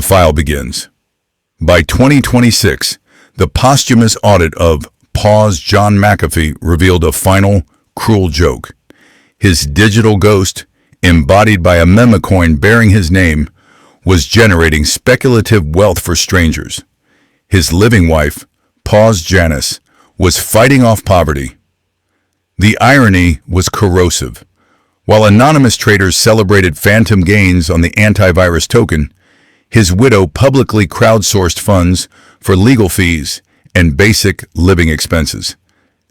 file begins. By 2026, the posthumous audit of John Macafee revealed a final, cruel joke. His digital ghost, embodied by a mem-coin bearing his name, was generating speculative wealth for strangers. His living wife, Janice, was fighting off poverty. The irony was corrosive. While anonymous traders celebrated phantom gains on the AIntivirus token, his widow publicly crowdsourced funds for legal fees and basic living expenses,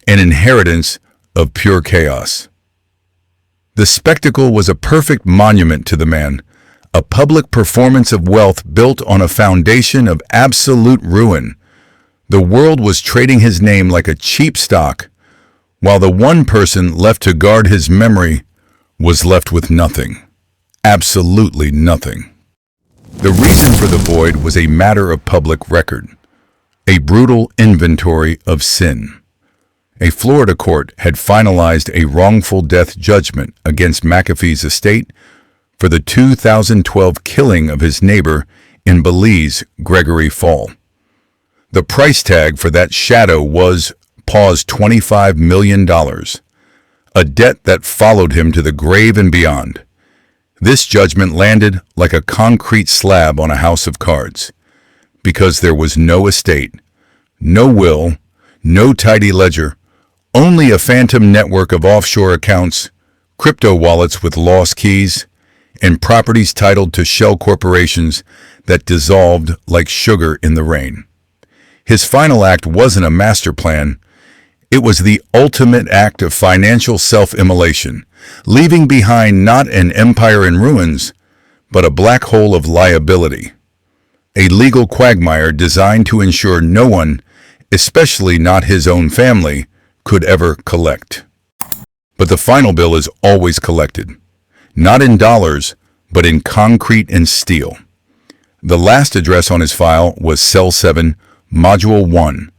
an inheritance of pure chaos. The spectacle was a perfect monument to the man, a public performance of wealth built on a foundation of absolute ruin. The world was trading his name like a cheap stock, while the one person left to guard his memory was left with nothing. Absolutely nothing. The reason for the void was a matter of public record, a brutal inventory of sin. A Florida court had finalized a wrongful death judgment against McAfee's estate for the 2012 killing of his neighbor in Belize, Gregory Fall. The price tag for that shadow was $25 million, a debt that followed him to the grave and beyond. This judgment landed like a concrete slab on a house of cards, because there was no estate, no will, no tidy ledger, only a phantom network of offshore accounts, crypto wallets with lost keys, and properties titled to shell corporations that dissolved like sugar in the rain. His final act wasn't a master plan. It was the ultimate act of financial self-immolation, leaving behind not an empire in ruins, but a black hole of liability. A legal quagmire designed to ensure no one, especially not his own family, could ever collect. But the final bill is always collected, not in dollars, but in concrete and steel. The last address on his file was Cell 7, Module 1,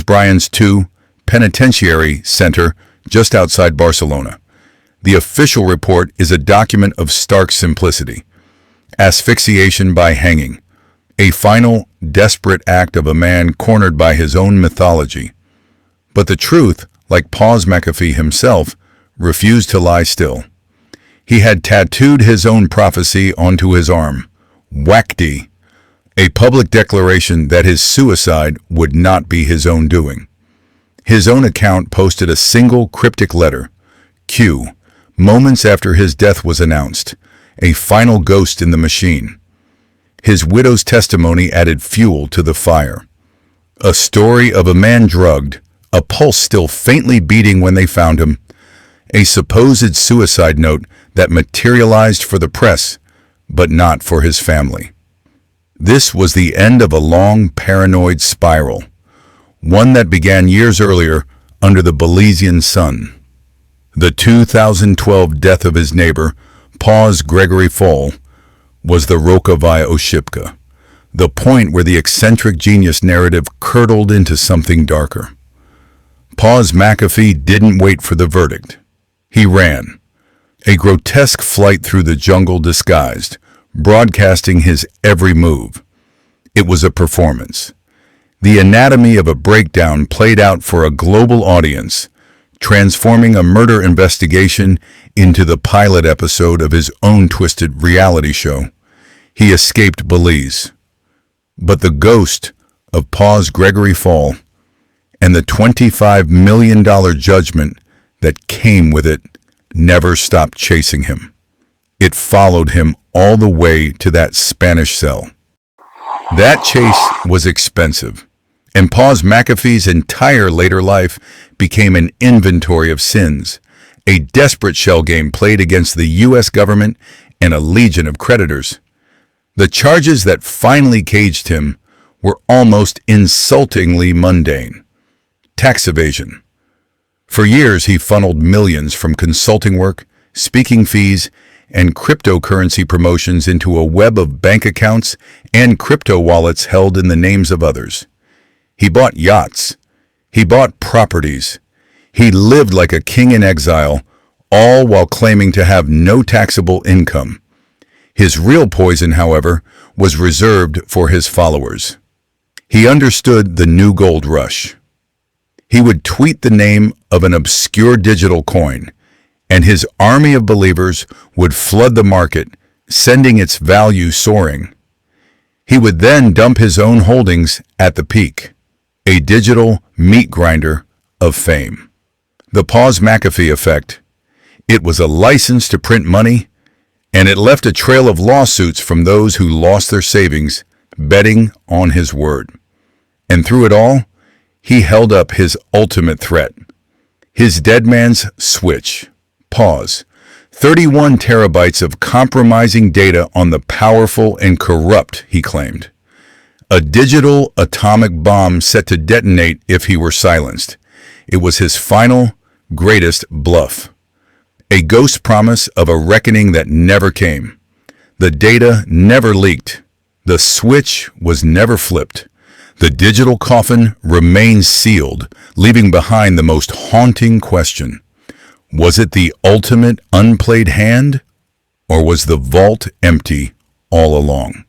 Bryan's 2, Penitentiary Center, just outside Barcelona. The official report is a document of stark simplicity. Asphyxiation by hanging, a final, desperate act of a man cornered by his own mythology. But the truth, like McAfee himself, refused to lie still. He had tattooed his own prophecy onto his arm, WACD, a public declaration that his suicide would not be his own doing. His own account posted a single cryptic letter, Q, moments after his death was announced, a final ghost in the machine. His widow's testimony added fuel to the fire. A story of a man drugged, a pulse still faintly beating when they found him, a supposed suicide note that materialized for the press, but not for his family. This was the end of a long paranoid spiral, one that began years earlier under the Belizean sun. The 2012 death of his neighbor, Gregory Fall, was the Rokovaya Oshipka, the point where the eccentric genius narrative curdled into something darker. McAfee didn't wait for the verdict. He ran, a grotesque flight through the jungle disguised, broadcasting his every move. It was a performance. The anatomy of a breakdown played out for a global audience, transforming a murder investigation into the pilot episode of his own twisted reality show. He escaped Belize. But the ghost of Gregory Fall and the $25 million judgment that came with it never stopped chasing him. It followed him all the way to that Spanish cell. That chase was expensive, and McAfee's entire later life became an inventory of sins, a desperate shell game played against the U.S. government and a legion of creditors. The charges that finally caged him were almost insultingly mundane. Tax evasion. For years, he funneled millions from consulting work, speaking fees, and cryptocurrency promotions into a web of bank accounts and crypto wallets held in the names of others. He bought yachts. He bought properties. He lived like a king in exile, all while claiming to have no taxable income. His real poison, however, was reserved for his followers. He understood the new gold rush. He would tweet the name of an obscure digital coin, and his army of believers would flood the market, sending its value soaring. He would then dump his own holdings at the peak, a digital meat grinder of fame. The McAfee effect. It was a license to print money, and it left a trail of lawsuits from those who lost their savings betting on his word. And through it all, he held up his ultimate threat. His dead man's switch. 31 terabytes of compromising data on the powerful and corrupt, he claimed. A digital atomic bomb set to detonate if he were silenced. It was his final, greatest bluff. A ghost promise of a reckoning that never came. The data never leaked. The switch was never flipped. The digital coffin remains sealed, leaving behind the most haunting question. Was it the ultimate unplayed hand, or was the vault empty all along?